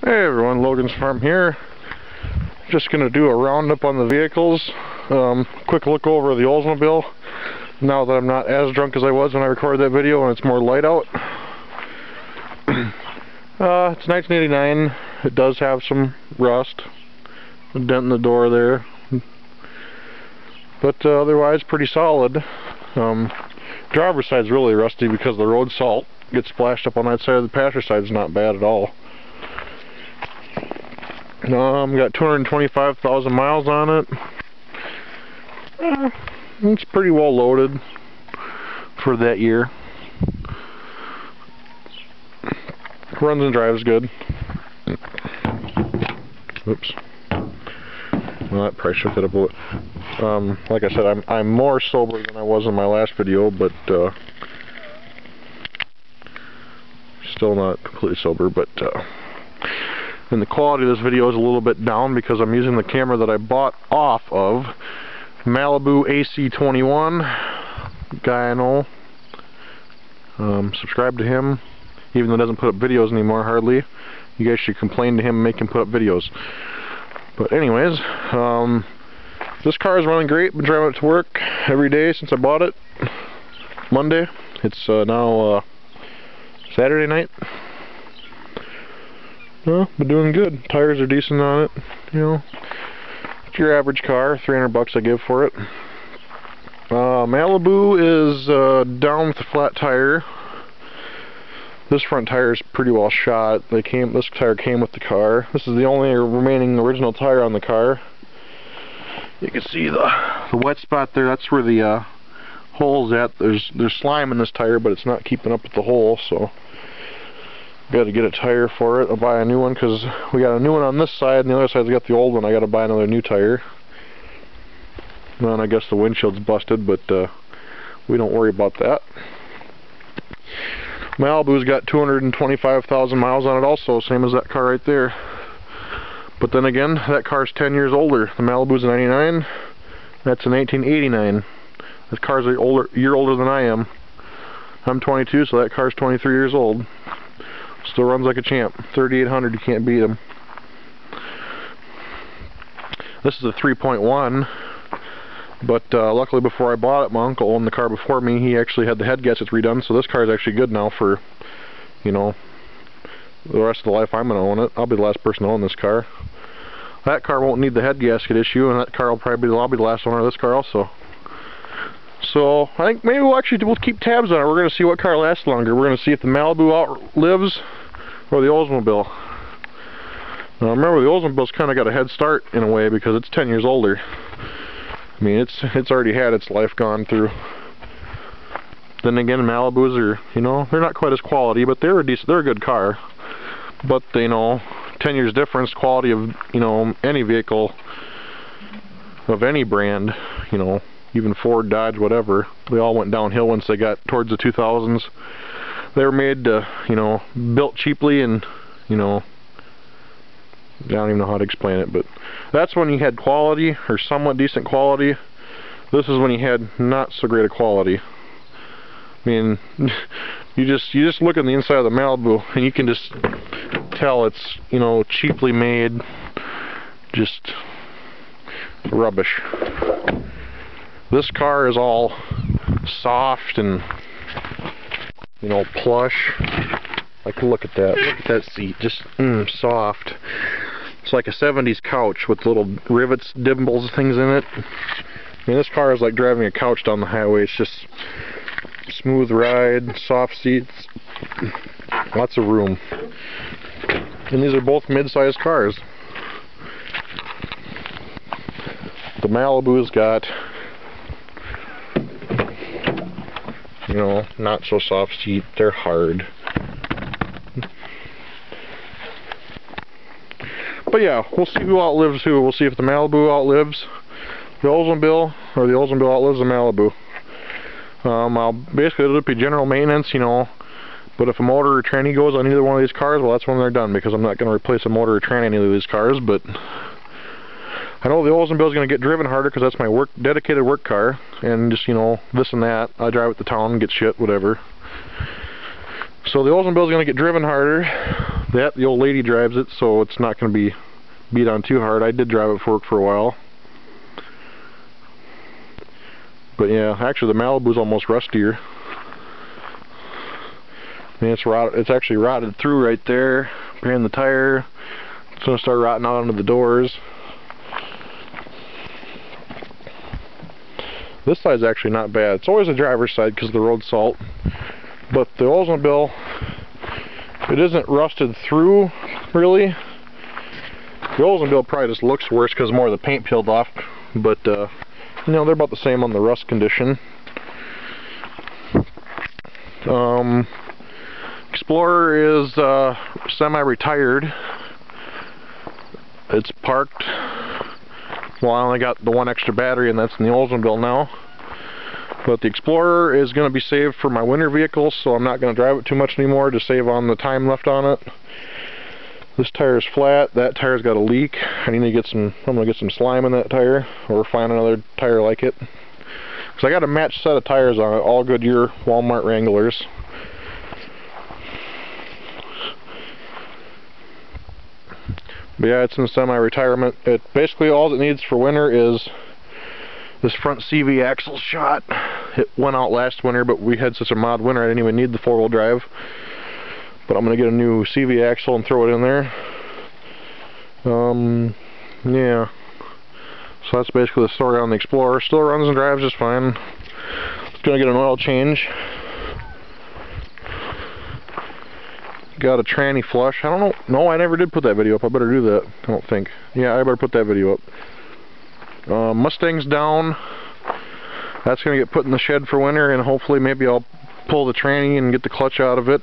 Hey everyone, Logansfarm here. Just going to do a roundup on the vehicles. Quick look over the Oldsmobile now that I'm not as drunk as I was when I recorded that video and it's more light out. It's 1989. It does have some rust, a dent in the door there, but otherwise pretty solid. Driver's side's really rusty because the road salt gets splashed up on that side. The passenger side's not bad at all. Got 225,000 miles on it. It's pretty well loaded for that year. Runs and drives good. Oops. Well, that probably shook it up a little. Like I said, I'm more sober than I was in my last video, but still not completely sober. But and the quality of this video is a little bit down because I'm using the camera that I bought off of Malibu AC21. Guy I know. Subscribe to him, even though he doesn't put up videos anymore hardly. You guys should complain to him and make him put up videos. But anyways, this car is running great. Been driving it to work every day since I bought it. Monday. It's now Saturday night. Well, been doing good. Tires are decent on it. You know, it's your average car. $300 I give for it. Malibu is down with the flat tire. This front tire is pretty well shot. This tire came with the car. This is the only remaining original tire on the car. You can see the wet spot there. That's where the hole's at. There's slime in this tire, but it's not keeping up with the hole, so got to get a tire for it. I'll buy a new one because we got a new one on this side, and the other side's got the old one. I got to buy another new tire. And then I guess the windshield's busted, but we don't worry about that. Malibu's got 225,000 miles on it also, same as that car right there. But then again, that car's 10 years older. The Malibu's a 99. That's a 1989. That car's a year older than I am. I'm 22, so that car's 23 years old. Still runs like a champ. 3,800, you can't beat him. This is a 3.1. But luckily before I bought it, my uncle owned the car before me. He actually had the head gaskets redone, so this car is actually good now for, you know, the rest of the life I'm going to own it. I'll be the last person to own this car. That car won't need the head gasket issue, and that car will probably I'll be the last owner of this car also. So I think maybe we'll keep tabs on it. We're going to see what car lasts longer. We're going to see if the Malibu outlives or the Oldsmobile. Now remember, the Oldsmobile's kind of got a head start in a way because it's 10 years older. I mean, it's already had its life gone through. Then again, Malibus are, you know, they're not quite as quality, but they're a good car. But you know, 10 years difference, quality of, you know, any vehicle of any brand, you know, even Ford, Dodge, whatever, they all went downhill once they got towards the 2000s. They were made to, you know, built cheaply, and you know, I don't even know how to explain it, but that's when you had quality, or somewhat decent quality. This is when you had not so great a quality. I mean, you just look at the inside of the Malibu and you can just tell it's, you know, cheaply made, just rubbish. This car is all soft and, you know, plush. Like, look at that. Look at that seat. Just soft. It's like a 70s couch with little rivets, dimples, things in it. I mean, this car is like driving a couch down the highway. It's just smooth ride, soft seats, lots of room. And these are both mid-sized cars. The Malibu's got, you know, not so soft seat. They're hard. But yeah, we'll see who outlives who. We'll see if the Malibu outlives the Oldsmobile, or the Oldsmobile outlives the Malibu. Basically it'll be general maintenance, you know, but if a motor or tranny goes on either one of these cars, well, that's when they're done, because I'm not going to replace a motor or tranny on any of these cars. But I know the Oldsmobile is going to get driven harder because that's my dedicated work car, and just, you know, this and that. I drive it to town and get shit, whatever. So the Oldsmobile is going to get driven harder. The old lady drives it, so it's not going to be beat on too hard. I did drive it for work for a while. But yeah, actually the Malibu's almost rustier. And it's rotted, it's actually rotted through right there, behind the tire. It's going to start rotting out under the doors. This side's actually not bad. It's always the driver's side because of the road salt. But the Oldsmobile, it isn't rusted through, really. The Oldsmobile probably just looks worse because more of the paint peeled off. But, you know, they're about the same on the rust condition. Explorer is semi-retired. It's parked. Well, I only got the one extra battery, and that's in the Oldsmobile now. But the Explorer is going to be saved for my winter vehicles, so I'm not going to drive it too much anymore to save on the time left on it. This tire is flat. That tire's got a leak. I need to get some. I'm going to get some slime in that tire, or find another tire like it. Because I got a matched set of tires on it, all Goodyear Walmart Wranglers. But yeah, it's in semi-retirement. It basically all it needs for winter is this front CV axle shot. It went out last winter, but we had such a mild winter I didn't even need the four-wheel drive. But I'm gonna get a new CV axle and throw it in there. Yeah. So that's basically the story on the Explorer. Still runs and drives just fine. It's gonna get an oil change. Got a tranny flush. I don't know. No, I never did put that video up. I better do that. I don't think. Yeah, I better put that video up. Mustang's down. That's going to get put in the shed for winter, and hopefully maybe I'll pull the tranny and get the clutch out of it.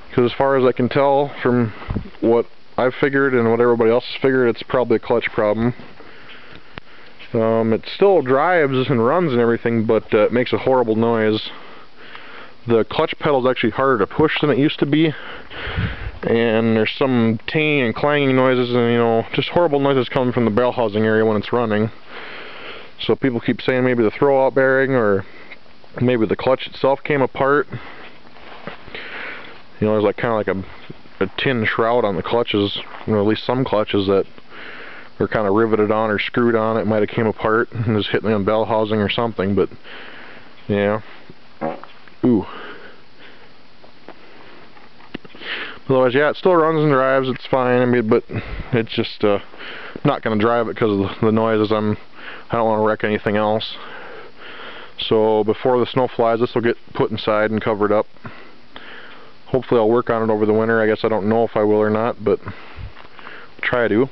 Because as far as I can tell from what I've figured and what everybody else has figured, it's probably a clutch problem. It still drives and runs and everything, but it makes a horrible noise. The clutch pedal is actually harder to push than it used to be, and there's some tinging and clanging noises, and you know, just horrible noises coming from the bell housing area when it's running. So people keep saying maybe the throwout bearing, or maybe the clutch itself came apart. You know, there's like kind of like a tin shroud on the clutches, you know, at least some clutches that are kind of riveted on or screwed on. It might have came apart and was hitting the bell housing or something, but yeah. Ooh. Otherwise, yeah, it still runs and drives. It's fine. I mean, but it's just not going to drive it because of the noises. I don't want to wreck anything else. So before the snow flies, this will get put inside and covered up. Hopefully, I'll work on it over the winter. I guess I don't know if I will or not, but I'll try to.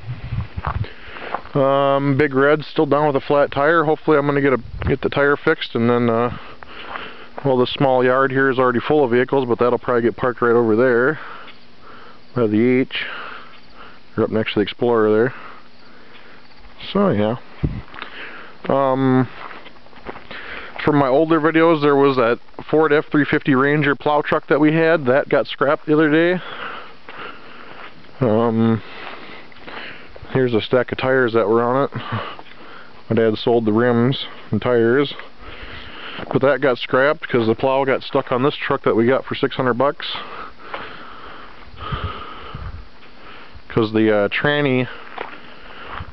Big Red's still down with a flat tire. Hopefully, I'm going to get the tire fixed, and then. Well, the small yard here is already full of vehicles, but that'll probably get parked right over there by the H, or up next to the Explorer there. So yeah. From my older videos, there was that Ford F-350 Ranger plow truck that we had. That got scrapped the other day. Here's a stack of tires that were on it. My dad sold the rims and tires. But that got scrapped because the plow got stuck on this truck that we got for $600. Because the tranny,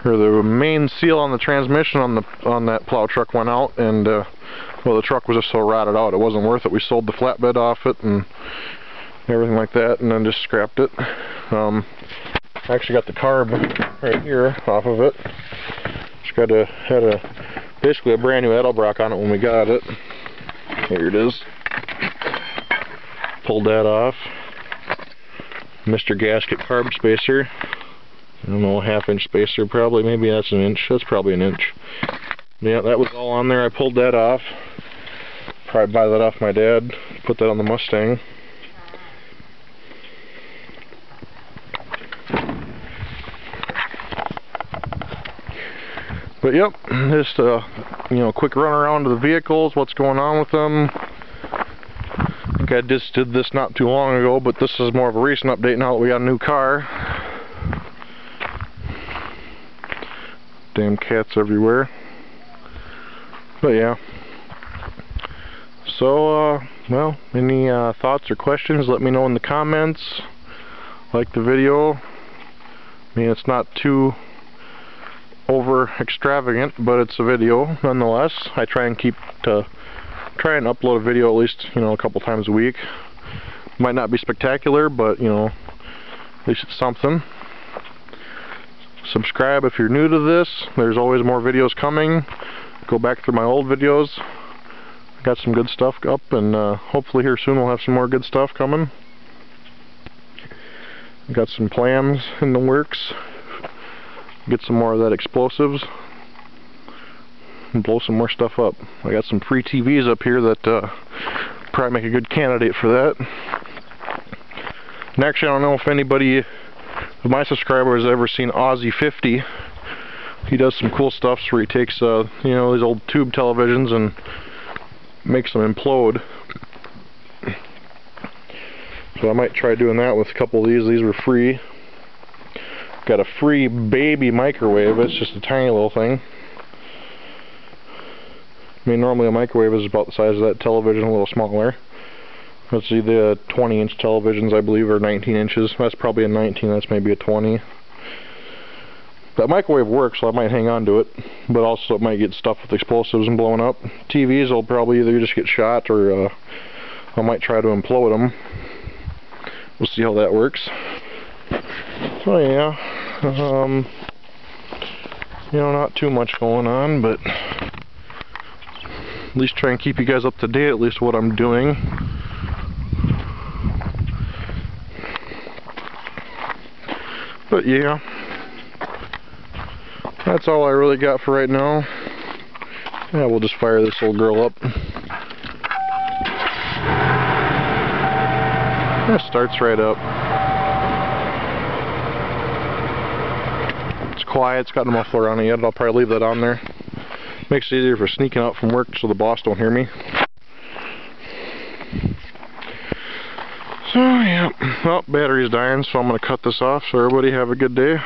or the main seal on the transmission on that plow truck went out, and well, the truck was just so rotted out it wasn't worth it. We sold the flatbed off it and everything like that, and then just scrapped it. I actually got the carb right here off of it. Just had basically a brand new Edelbrock on it when we got it. Here it is. Pulled that off. Mr. Gasket carb spacer. I don't know, a half-inch spacer probably. Maybe that's an inch. That's probably an inch. Yeah, that was all on there. I pulled that off. Probably buy that off my dad. Put that on the Mustang. But yep, just you know, quick run around to the vehicles, what's going on with them. I think I just did this not too long ago, but this is more of a recent update now that we got a new car. Damn cats everywhere. But yeah. So, well, any thoughts or questions, let me know in the comments. like the video. I mean, it's not too over extravagant, but it's a video nonetheless. I try and upload a video at least, you know, a couple times a week. Might not be spectacular, but you know, at least it's something. Subscribe if you're new to this. There's always more videos coming. Go back through my old videos. Got some good stuff up, and hopefully here soon we'll have some more good stuff coming. Got some plans in the works. Get some more of that explosives and blow some more stuff up. I got some free TVs up here that probably make a good candidate for that. And actually, I don't know if anybody of my subscribers has ever seen Aussie 50. He does some cool stuff where he takes you know, these old tube televisions and makes them implode. So I might try doing that with a couple of these. These were free. Got a free baby microwave. It's just a tiny little thing. I mean, normally a microwave is about the size of that television, a little smaller. Let's see, the 20-inch televisions, I believe, are 19 inches. That's probably a 19, that's maybe a 20. That microwave works, so I might hang on to it, but also it might get stuffed with explosives and blown up. TVs will probably either just get shot or I might try to implode them. We'll see how that works. So yeah, you know, not too much going on, but at least try and keep you guys up to date, at least what I'm doing. But yeah, that's all I really got for right now. Yeah, we'll just fire this old girl up. That starts right up. It's quiet, it's got no muffler on it yet. I'll probably leave that on there. Makes it easier for sneaking out from work so the boss don't hear me. So yeah, well, battery's dying, so I'm going to cut this off. So everybody have a good day.